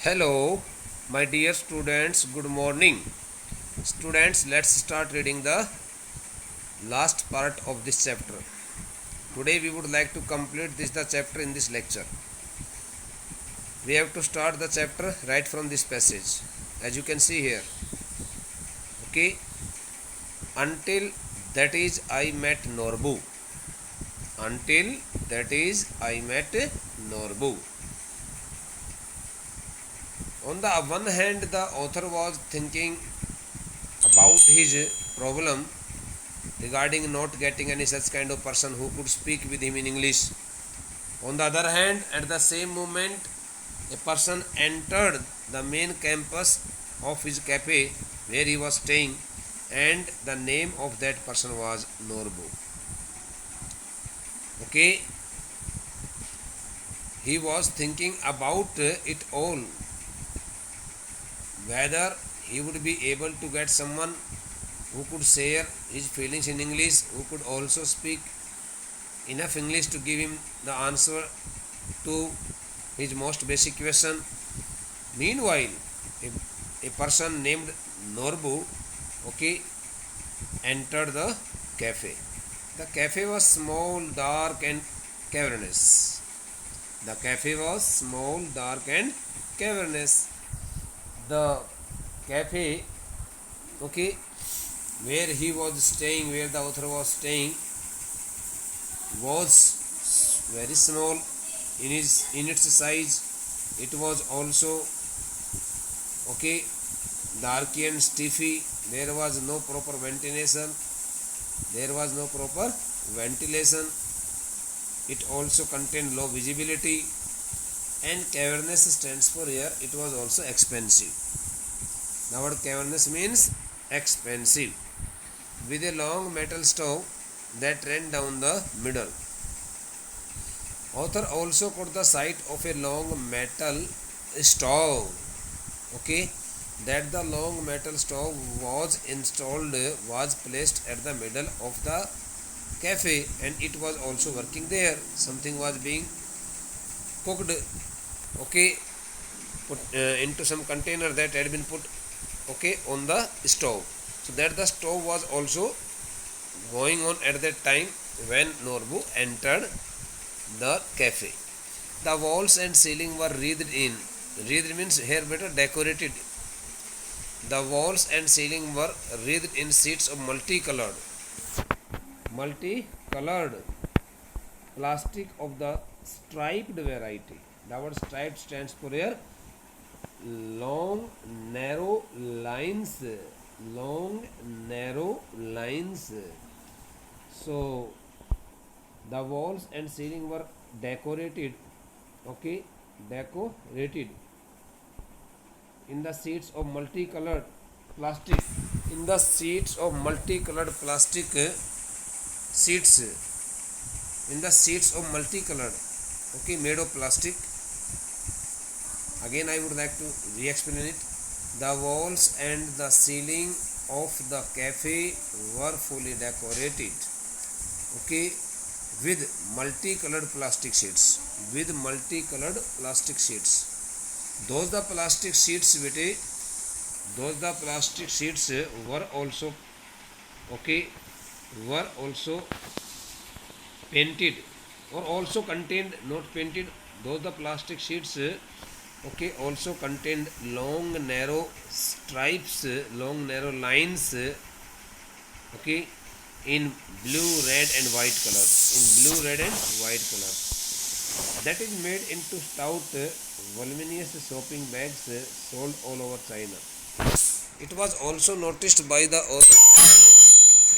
Hello, my dear students, good morning. Students, let's start reading the last part of this chapter. Today we would like to complete the chapter in this lecture. We have to start the chapter right from this passage. As you can see here. Okay. Until that is I met Norbu. Until that is I met Norbu. On the one hand, the author was thinking about his problem regarding not getting any such kind of person who could speak with him in English. On the other hand, at the same moment, a person entered the main campus of his cafe where he was staying, and the name of that person was Norbu. Okay, he was thinking about it all, whether he would be able to get someone who could share his feelings in English, who could also speak enough English to give him the answer to his most basic question. Meanwhile, a person named Norbu, okay, entered the cafe. The cafe was small, dark, and cavernous. The cafe was small, dark, and cavernous. The cafe, okay, where he was staying, where the author was staying, was very small in its size. It was also okay, darky and stiffy. There was no proper ventilation. There was no proper ventilation. It also contained low visibility, and cavernous stands for here. It was also expensive. The word cavernous means expensive, with a long metal stove that ran down the middle. Author also caught the sight of a long metal stove. Okay, that the long metal stove was placed at the middle of the cafe, and it was also working there. Something was being cooked, okay, put into some container that had been put, okay, on the stove. So that the stove was also going on at that time when Norbu entered the cafe. The walls and ceiling were wreathed in. Wreathed means here better decorated. The walls and ceiling were wreathed in sheets of multicolored plastic of the striped variety. The word striped stands for here long narrow lines. Long narrow lines. So the walls and ceiling were decorated, okay, decorated in the sheets of multicolored plastic. In the sheets of multicolored plastic sheets. In the sheets of multicolored, okay, made of plastic. Again, I would like to re-explain it. The walls and the ceiling of the cafe were fully decorated, okay, with multicolored plastic sheets. With multicolored plastic sheets. Those the plastic sheets were also, okay, were also painted, or also contained, not painted. Those the plastic sheets, okay, also contained long narrow stripes, long narrow lines, okay, in blue, red, and white color. In blue, red, and white color. That is made into stout, voluminous shopping bags sold all over China. It was also noticed by the author.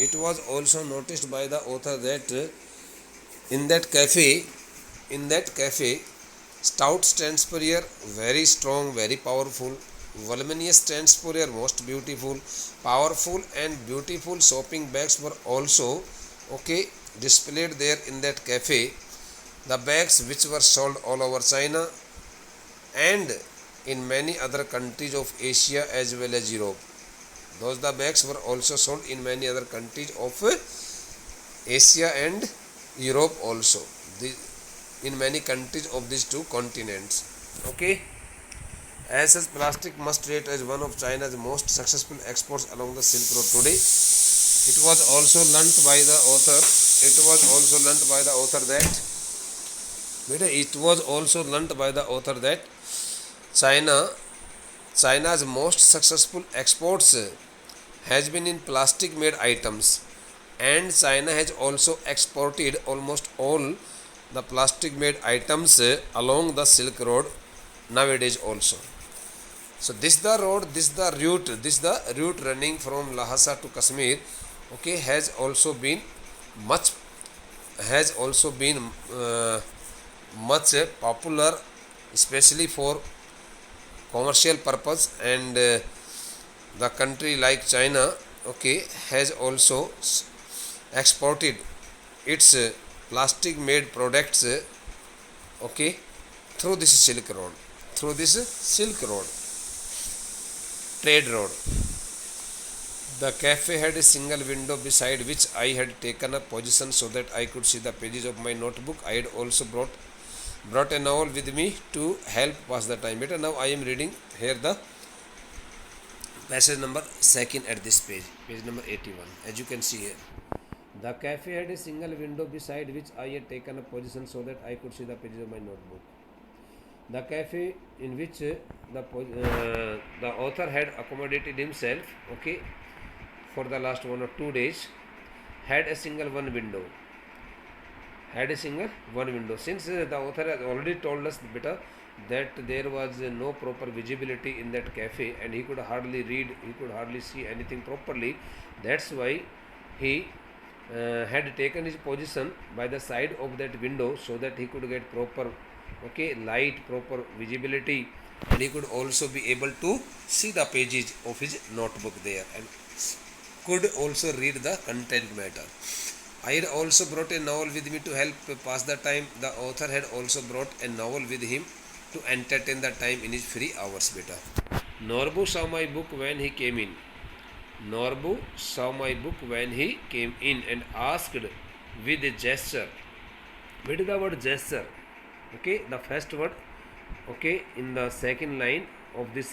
It was also noticed by the author that in that cafe, stout stands for here very strong, very powerful. Voluminous stands for here most beautiful. Powerful and beautiful shopping bags were also, okay, displayed there in that cafe. The bags which were sold all over China and in many other countries of Asia as well as Europe. Those the bags were also sold in many other countries of Asia and Europe also. In many countries of these two continents. Okay. As such, plastic must rate as one of China's most successful exports along the Silk Road today. It was also learnt by the author. It was also learnt by the author that. It was also learnt by the author that China's most successful exports has been in plastic made items, and China has also exported almost all the plastic made items along the Silk Road nowadays also. So this the road, this the route running from Lhasa to Kashmir, okay, has also been much much popular, especially for commercial purpose, and the country like China, okay, has also exported its plastic made products, okay, through this Silk Road, trade road. The cafe had a single window beside which I had taken a position so that I could see the pages of my notebook. I had also brought a novel with me to help pass the time. Better now I am reading here the passage number 2 at this page number 81. As you can see here, the cafe had a single window beside which I had taken a position so that I could see the pages of my notebook. The cafe in which the author had accommodated himself, okay, for the last 1 or 2 days, had a single one window. Since the author has already told us better that there was no proper visibility in that cafe, and he could hardly read, he could hardly see anything properly. That's why he had taken his position by the side of that window so that he could get proper, okay, light, proper visibility, and he could also be able to see the pages of his notebook there, and could also read the content matter. I had also brought a novel with me to help pass the time. The author had also brought a novel with him to entertain the time in his free hours. Beta. Norbu saw my book when he came in. Norbu saw my book when he came in and asked with a gesture. What is the word gesture? Okay, the first word, okay, in the second line of this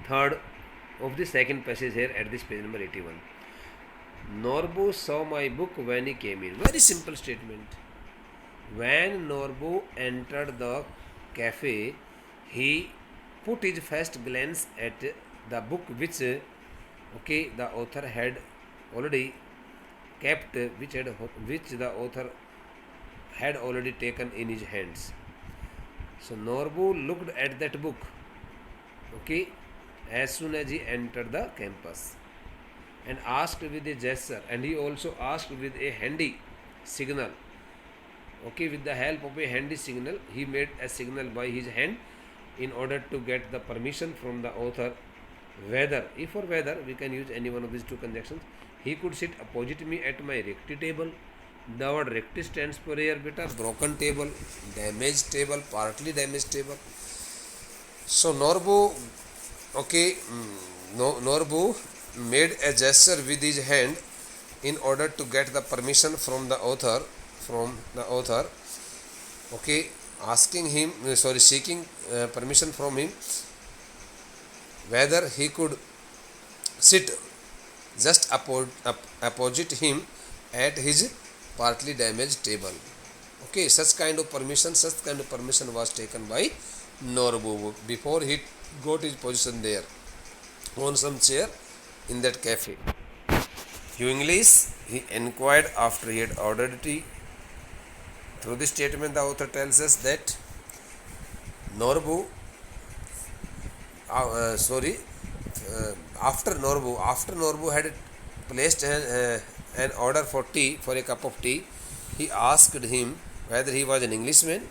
third of the second passage here at this page number 81. Norbu saw my book when he came in. Very simple statement. When Norbu entered the cafe, he put his first glance at the book which, okay, the author had already kept, which the author had already taken in his hands. So Norbu looked at that book, okay, as soon as he entered the campus, and asked with a gesture, and he also asked with a handy signal, okay, with the help of a handy signal, he made a signal by his hand in order to get the permission from the author whether, if or whether, we can use any one of these two conjunctions, he could sit opposite me at my recti table. The word recti stands for here, beta, broken table, damaged table, partly damaged table. So Norbu, okay, Norbu made a gesture with his hand in order to get the permission from the author, okay, seeking permission from him whether he could sit just opposite him at his partly damaged table. Okay, such kind of permission was taken by Norbu before he got his position there on some chair in that cafe. English, he inquired after he had ordered tea. Through this statement, the author tells us that Norbu, after Norbu had placed an order for tea, for a cup of tea, he asked him whether he was an Englishman.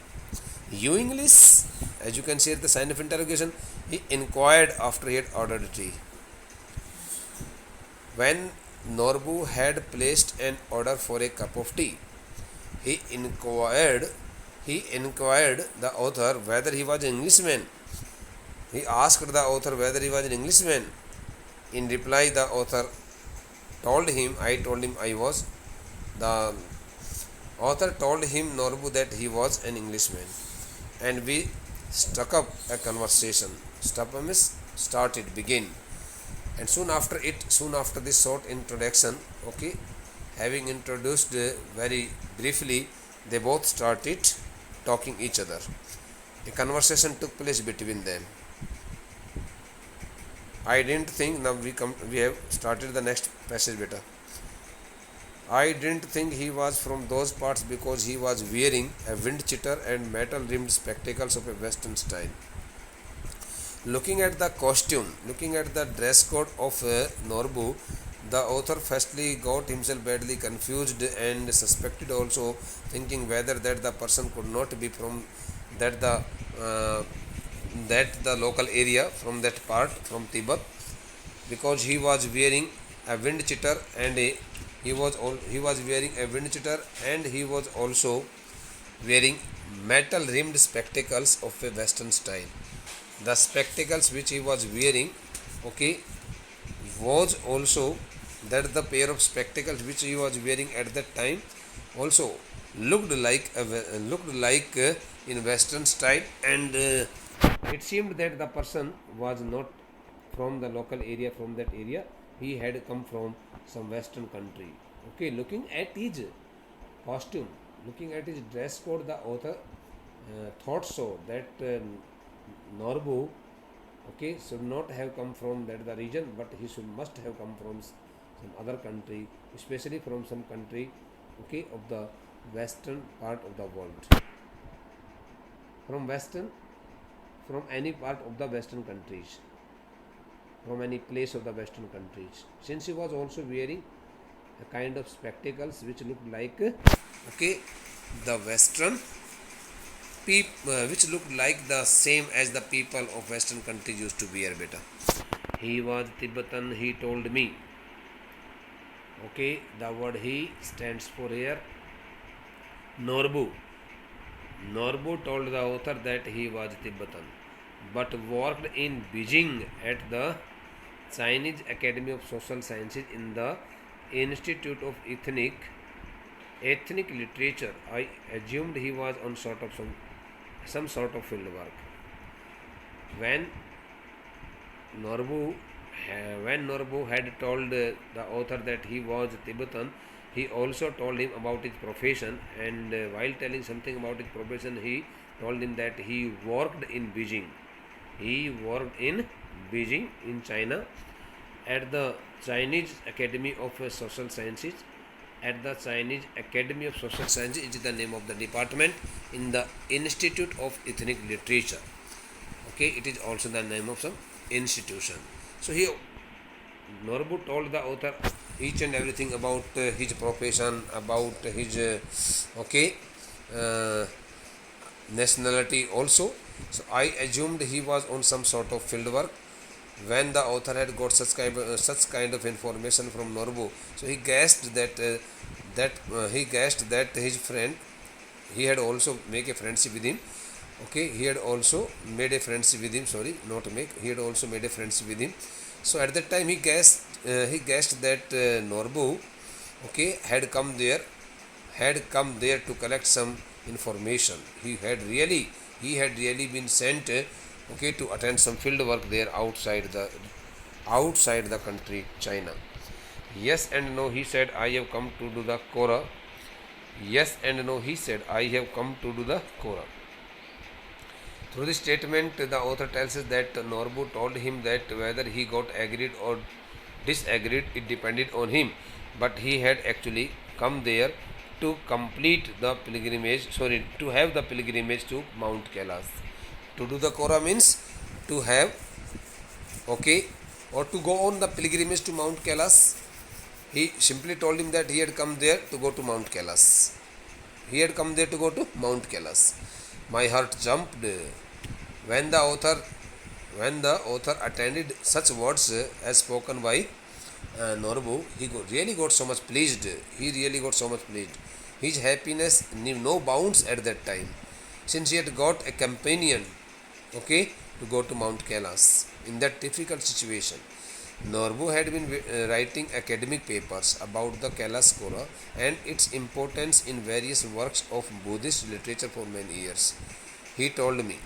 You English? As you can see at the sign of interrogation, he inquired after he had ordered tea. When Norbu had placed an order for a cup of tea, he inquired the author whether he was an Englishman. He asked the author whether he was an Englishman. In reply, the author told him I was. The author told him, Norbu, that he was an Englishman. And we struck up a conversation. Struck up means started, begin. And soon after this short introduction, okay, having introduced very briefly, they both started talking each other. A conversation took place between them. I didn't think, now we have started the next passage better. I didn't think he was from those parts because he was wearing a wind cheater and metal rimmed spectacles of a western style. Looking at the costume, looking at the dress code of Norbu, the author firstly got himself badly confused and suspected also, thinking whether that the person could not be from that uh, the local area, from that part, from Tibet, because he was wearing a wind cheater and he was wearing a wind cheater and he was also wearing metal rimmed spectacles of a western style. The spectacles which he was wearing, okay, was also that the pair of spectacles which he was wearing at that time also looked like in western style, and it seemed that the person was not from the local area, from that area. He had come from some western country. Okay, looking at his costume, looking at his dress code, the author thought so that Norbu, okay, should not have come from that the region, but he must have come from some other country, especially from some country, okay, of the western part of the world. From western, from any part of the western countries, from any place of the western countries. Since he was also wearing a kind of spectacles which looked like, okay, the western which looked like the same as the people of western countries used to wear beta. He was Tibetan, he told me. Okay, the word he stands for here Norbu. Norbu told the author that he was Tibetan, but worked in Beijing at the Chinese Academy of Social Sciences in the Institute of Ethnic Literature. I assumed he was on some sort of field work. When Norbu had told the author that he was Tibetan, he also told him about his profession, and while telling something about his profession, he told him that he worked in Beijing. He worked in Beijing in China at the Chinese Academy of Social Sciences. At the Chinese Academy of Social Sciences is the name of the department in the Institute of Ethnic Literature. Okay, it is also the name of some institution. So here Norbu told the author each and everything about his profession, about his nationality also. So I assumed he was on some sort of field work. When the author had got such kind of information from Norbu, so he guessed that his friend, he had also make a friendship with him. Okay, he had also made a friendship with him. Sorry, not make. He had also made a friendship with him. So at that time he guessed that Norbu, okay, had come there to collect some information. He had really been sent, okay, to attend some field work there outside the country China. Yes and no, he said, I have come to do the Korah. Yes and no, he said, I have come to do the Korah. Through this statement, the author tells us that Norbu told him that whether he got agreed or disagreed, it depended on him. But he had actually come there to complete the pilgrimage, to have the pilgrimage to Mount Kailas. To do the Korah means to have, okay, or to go on the pilgrimage to Mount Kailas. He simply told him that he had come there to go to Mount Kailas. He had come there to go to Mount Kailas. My heart jumped when the author attended such words as spoken by Norbu. He really got so much pleased. His happiness knew no bounds at that time, since he had got a companion, okay, to go to Mount Kailas in that difficult situation. Norbu had been writing academic papers about the Kailas Korah and its importance in various works of Buddhist literature for many years. He told me,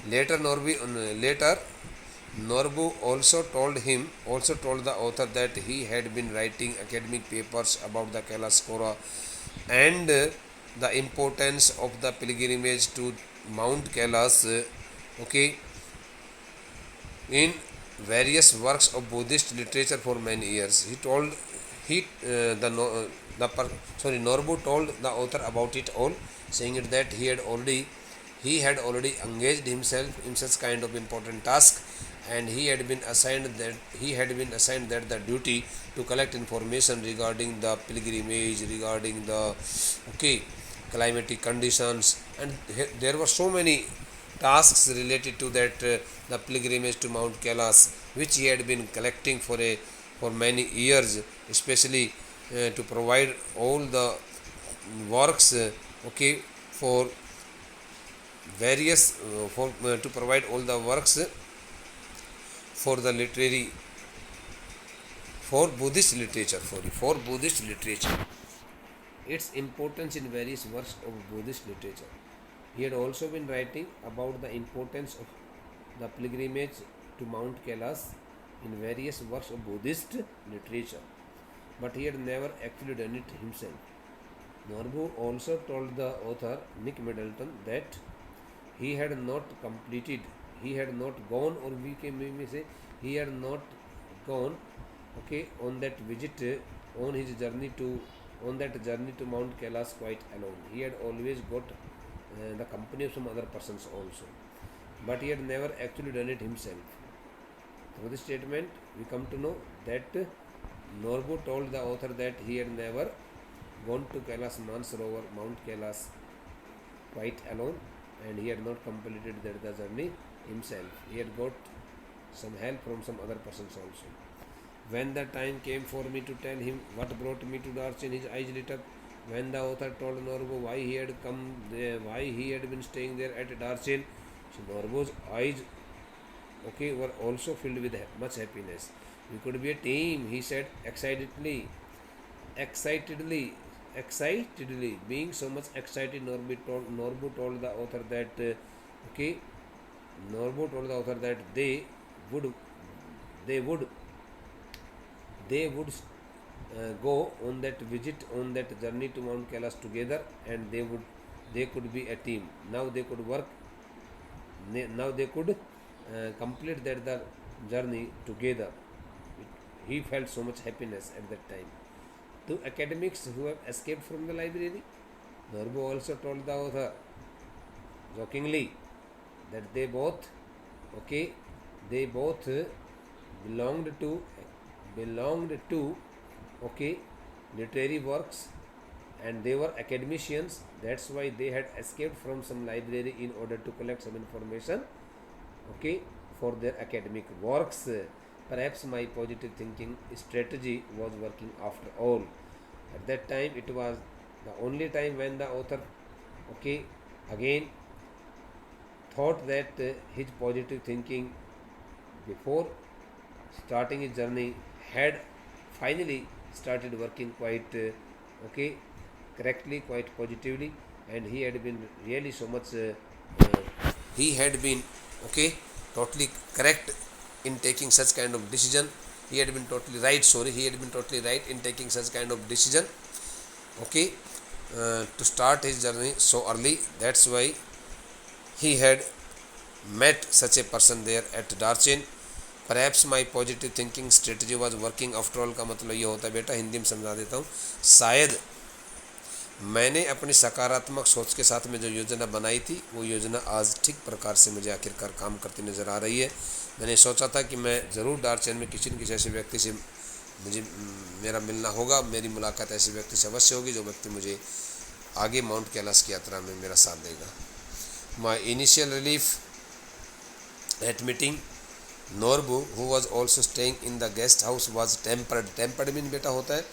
Later, Norbu also told the author that he had been writing academic papers about the Kailaskora and the importance of the pilgrimage to Mount Kailas. Okay, in various works of Buddhist literature for many years. He told he the no- the per, sorry Norbu told the author about it all, saying it that he had already engaged himself in such kind of important task, and he had been assigned that the duty to collect information regarding the pilgrimage, regarding the okay climatic conditions, and there were so many tasks related to that the pilgrimage to Mount Kailas, which he had been collecting for many years, especially to provide all the works okay for various for to provide all the works for the literary for Buddhist literature for Buddhist literature, its importance in various works of Buddhist literature. He had also been writing about the importance of the pilgrimage to Mount Kailas in various works of Buddhist literature, but he had never actually done it himself. Norbu also told the author Nick Middleton that he had not completed, he had not gone, or we may say he had not gone, okay, on that visit on his journey to on that journey to Mount Kailas quite alone. He had always got the company of some other persons also, but he had never actually done it himself. Through this statement, we come to know that Norbu told the author that he had never gone to Kailas Mansarovar, Mount Kailas, quite alone, and he had not completed the journey himself. He had got some help from some other persons also. When the time came for me to tell him what brought me to Darchin, his eyes lit up. When the author told Norbu why he had come there, why he had been staying there at Darchin, so Norbu's eyes okay were also filled with much happiness. We could be a team, he said excitedly, being so much excited. Norbu told the author that okay, Norbu told the author that would they would they would go on that visit, on that journey to Mount Kailas together, and they could be a team. Now they could work. Now they could complete the journey together. He felt so much happiness at that time. To academics who have escaped from the library, Norbu also told the author jokingly that okay, they both belonged to okay literary works, and they were academicians. That's why they had escaped from some library in order to collect some information okay for their academic works. Perhaps my positive thinking strategy was working after all. At that time, it was the only time when the author okay again thought that his positive thinking before starting his journey had finally started working quite okay correctly, quite positively, and he had been really so much he had been okay totally correct in taking such kind of decision. He had been totally right, he had been totally right in taking such kind of decision okay to start his journey so early. That's why he had met such a person there at Darchin. Perhaps my positive thinking strategy was working after all का मतलब ये होता है बेटा, हिंदी में समझा देता हूँ, शायद मैंने अपनी सकारात्मक सोच के साथ में जो योजना बनाई थी वो योजना आज ठीक प्रकार से मुझे आखिरकार काम करती नज़र आ रही है। मैंने सोचा था कि मैं ज़रूर डार्चन में किसी न किसी ऐसे व्यक्ति से मुझे मेरा मिलना होगा, मेरी मुलाकात ऐसे व्यक्ति से अवश्य होगी जो व्यक्ति मुझे आगे माउंट कैलाश की यात्रा में मेरा साथ देगा। My initial relief eight meeting Norbu, who was also staying in the guest house, was tempered. Tempered mean बेटा होता है,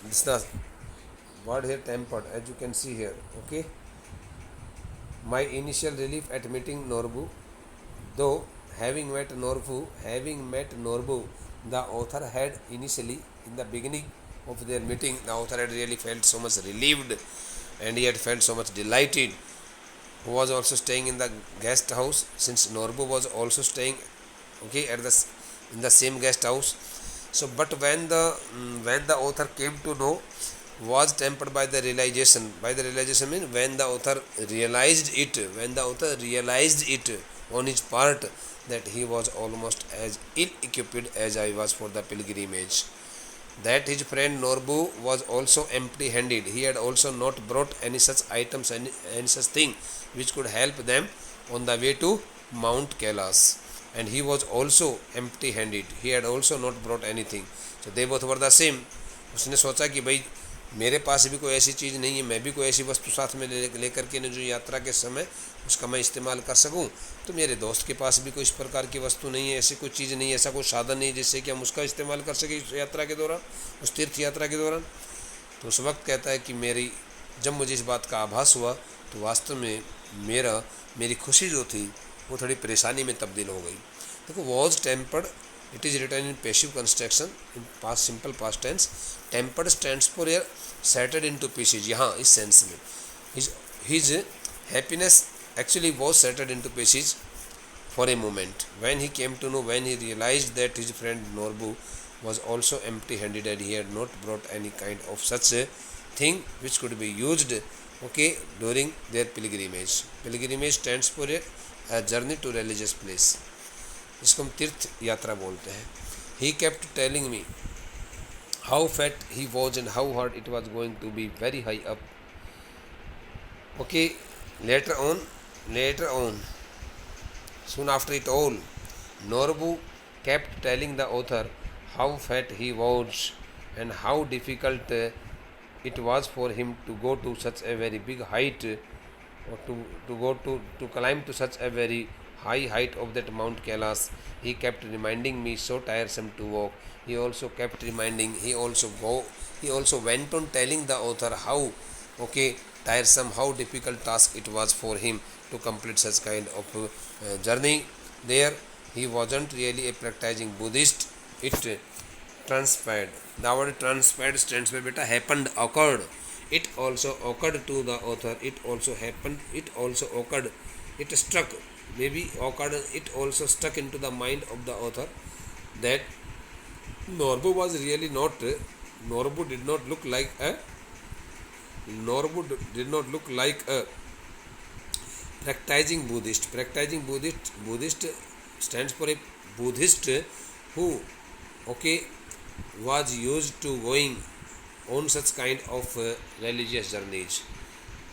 this the word here tempered, as you can see here. Okay. My initial relief at meeting Norbu, though having met Norbu, the author had initially, in the beginning of their meeting, the author had really felt so much relieved, and he had felt so much delighted who was also staying in the guest house, since Norbu was also staying, okay, at the in the same guest house. So but when the author came to know, was tempered by the realization. By the realization means when the author realized it, when the author realized it on his part, that he was almost as ill equipped as I was for the pilgrimage, that his friend Norbu was also empty handed. He had also not brought any such items, any such thing which could help them on the way to Mount Kailas. And he was also empty handed. He had also not brought anything. So they both were the same. उसने सोचा कि भाई मेरे पास भी कोई ऐसी चीज़ नहीं है, मैं भी कोई ऐसी वस्तु साथ में लेकर के जो यात्रा के समय उसका मैं इस्तेमाल कर सकूं, तो मेरे दोस्त के पास भी कोई इस प्रकार की वस्तु नहीं है, ऐसी कोई चीज़ नहीं है, ऐसा कोई साधन नहीं जिससे कि हम उसका इस्तेमाल कर सकें इस यात्रा के दौरान, उस तीर्थ यात्रा के दौरान। तो उस वक्त कहता है कि जब मुझे इस बात का आभास हुआ तो वास्तव में मेरी खुशी जो थी वो थोड़ी परेशानी में तब्दील हो गई। देखो, was tempered, it is written in passive construction in past simple past tense. Tempered stands for air shattered in two pieces, यहाँ इस सेंस में his happiness actually was shattered into pieces for a moment when he came to know, when he realized that his friend Norbu was also empty-handed and he had not brought any kind of such a thing which could be used, okay, during their pilgrimage. Pilgrimage stands for a journey to religious place, इसको हम तीर्थ यात्रा बोलते हैं। He kept telling me how fat he was and how hard it was going to be very high up. Okay, later on, soon after it all, Norbu kept telling the author how fat he was and how difficult it was for him to go to such a very big height, or to climb to such a very high height of that Mount Kailas. He kept reminding me so tiresome to walk. He also went on telling the author how, okay, tiresome, how difficult task it was for him to complete such kind of journey there. He wasn't really a practicing Buddhist. It transpired. The word transpired stands for beta happened, occurred. It also occurred to the author. It also happened. It also occurred. It struck. Maybe occurred. It also stuck into the mind of the author that Norbu was really not. Norbu did not look like a. Norbu did not look like a practicing Buddhist. Practicing Buddhist stands for a Buddhist who, okay, was used to going on such kind of religious journeys,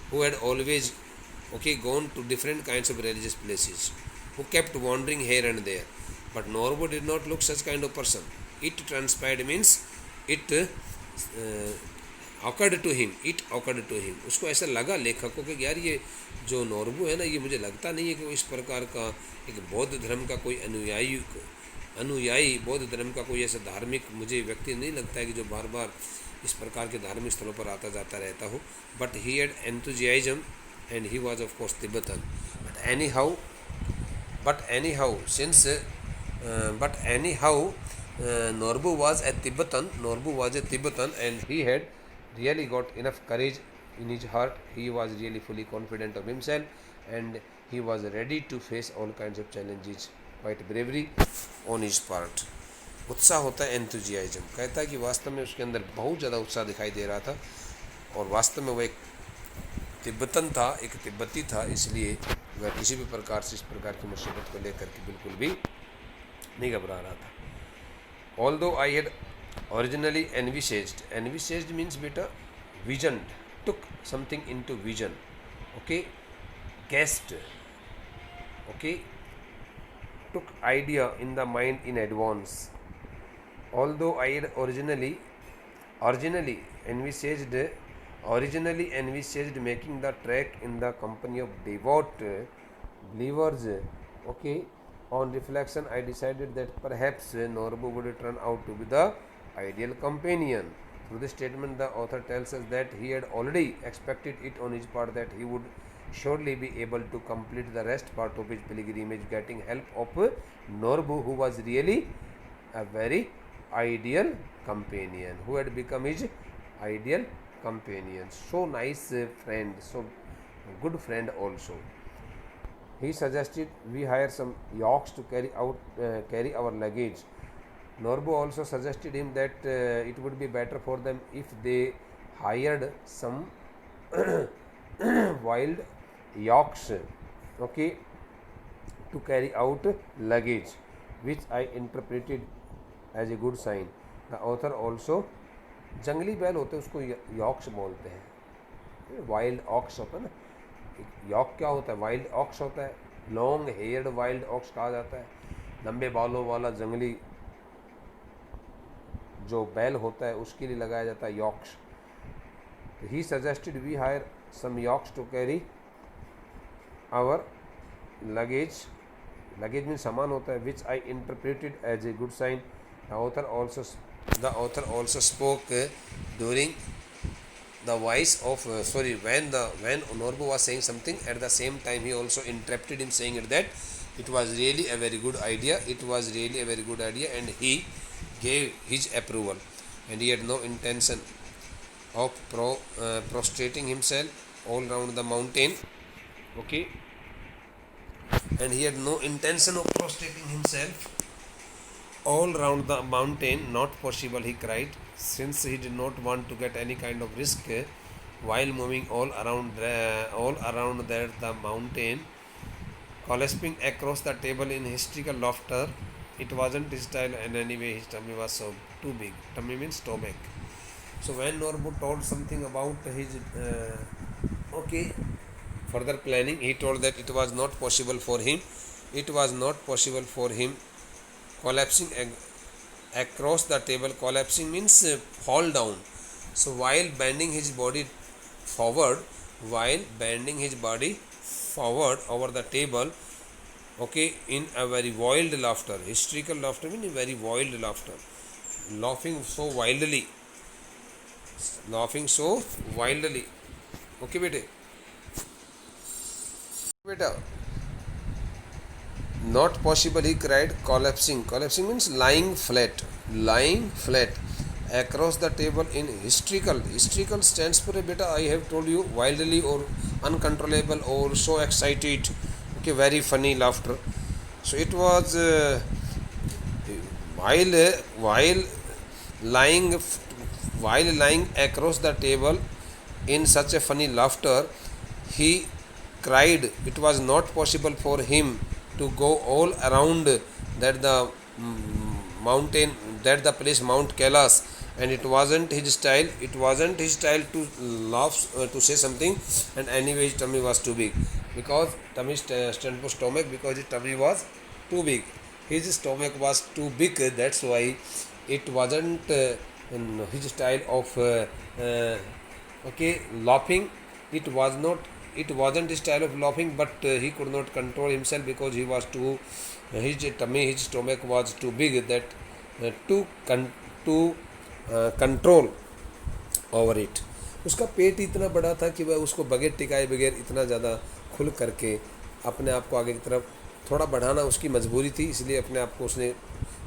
who had always, okay, gone to different kinds of religious places, who kept wandering here and there. But Norbu did not look such kind of person. It transpired means it occurred to him. It occurred to him. उसको ऐसा लगा लेखक को कि यार ये जो नॉर्बू है ना, ये मुझे लगता नहीं है कि वो इस प्रकार का एक बौद्ध धर्म का कोई अनुयायी बौद्ध धर्म का कोई ऐसा धार्मिक मुझे व्यक्ति नहीं लगता है कि जो बार बार इस प्रकार के धार्मिक स्थलों पर आता जाता रहता हो. But he had enthusiasm and he was of course Tibetan. But anyhow, Norbu was a Tibetan, and he had really got enough courage in his heart. He was really fully confident of himself, and he was ready to face all kinds of challenges. Quite bravery on his part. उत्साह होता है enthusiasm. कहता है कि वास्तव में उसके अंदर बहुत ज़्यादा उत्साह दिखाई दे रहा था, और वास्तव में वो एक तिब्बतन था, एक तिब्बती था, इसलिए वह किसी भी प्रकार से इस प्रकार की मुसीबत को लेकर के बिल्कुल भी नहीं घबरा रहा था. Although I had originally envisaged means beta visioned, took something into vision, okay, guessed, okay, took idea in the mind in advance. Although I had originally envisaged making the trek in the company of devout believers, okay, on reflection I decided that perhaps Norbu would turn out to be the ideal companion. Through this statement, the author tells us that he had already expected it on his part that he would surely be able to complete the rest part of his pilgrimage, getting help of Norbu, who was really a very ideal companion, who had become his ideal companion. So nice friend, so good friend also. He suggested we hire some yaks to carry our luggage. Norbu also suggested him that it would be better for them if they hired some wild yaks, okay, to carry out luggage, which I interpreted as a good sign. The author also, जंगली बैल होते हैं उसको yaks बोलते हैं, wild aux होता है ना, यॉक क्या होता है, वाइल्ड ऑक्स होता है, लॉन्ग हेयर्ड वाइल्ड ऑक्स कहा जाता है, लंबे बालों वाला जंगली जो बैल होता है उसके लिए लगाया जाता है yaks. He suggested we hire some yaks to carry our luggage. Luggage mean सामान होता है, which I interpreted as a good sign. The author also spoke during the voice of when Norbu was saying something, at the same time he also interrupted him, saying it that it was really a very good idea, and he gave his approval, and he had no intention of prostrating himself all round the mountain, okay, and he had no intention of prostrating himself all round the mountain. Not possible, he cried, since he did not want to get any kind of risk while moving all around there the mountain, collapsing across the table in hysterical laughter. It wasn't his style, and anyway his tummy was so too big. Tummy means stomach. So when Norbu told something about his further planning, he told that it was not possible for him. It was not possible for him collapsing across the table. Collapsing means fall down. So while bending his body forward over the table, okay, in a very wild laughter. Hysterical laughter means very wild laughter. Laughing so wildly. Okay, beta. Not possible, he cried, collapsing. Collapsing means lying flat across the table in hysterical. Hysterical stands for, beta, I have told you, wildly or uncontrollable or so excited. Okay, very funny laughter. So it was while lying across the table in such a funny laughter, he cried it was not possible for him to go all around that the mountain, that the place Mount Kailash, and it wasn't his style to laugh, to say something, and anyway his tummy was too big, because tummy stand for stomach, because his tummy was too big, his stomach was too big, that's why it wasn't his style of laughing. It wasn't his style of laughing, but he could not control himself, because he was too, his stomach was too big, that to control over it. उसका पेट इतना बड़ा था कि वह उसको बगैर टिकाए बगैर इतना ज़्यादा खुल करके अपने आप को आगे की तरफ थोड़ा बढ़ाना उसकी मजबूरी थी, इसलिए अपने आप को उसने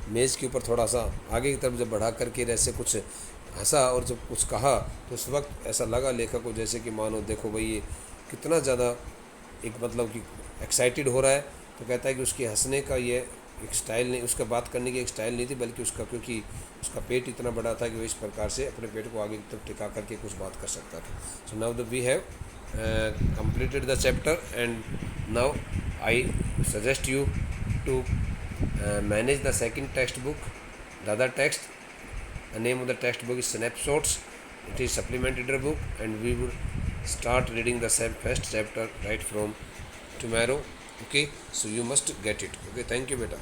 मेज़ के ऊपर थोड़ा सा आगे की तरफ जब बढ़ा करके ऐसे कुछ हंसा और जब कुछ कहा, तो उस वक्त ऐसा लगा लेखक को जैसे कि मानो देखो भाई ये कितना ज़्यादा एक मतलब कि एक्साइटेड हो रहा है. तो कहता है कि उसके हंसने का ये एक स्टाइल नहीं, उसका बात करने की एक स्टाइल नहीं थी, बल्कि उसका, क्योंकि उसका पेट इतना बड़ा था कि वो इस प्रकार से अपने पेट को आगे की तरफ टिका करके कुछ बात कर सकता था. So now we have completed the chapter, and now I suggest you to manage the second textbook. The other text, the name of the textbook is Snapshots. It is supplementary book, and we will start reading the first chapter right from tomorrow. Okay, so you must get it. Okay, thank you, beta.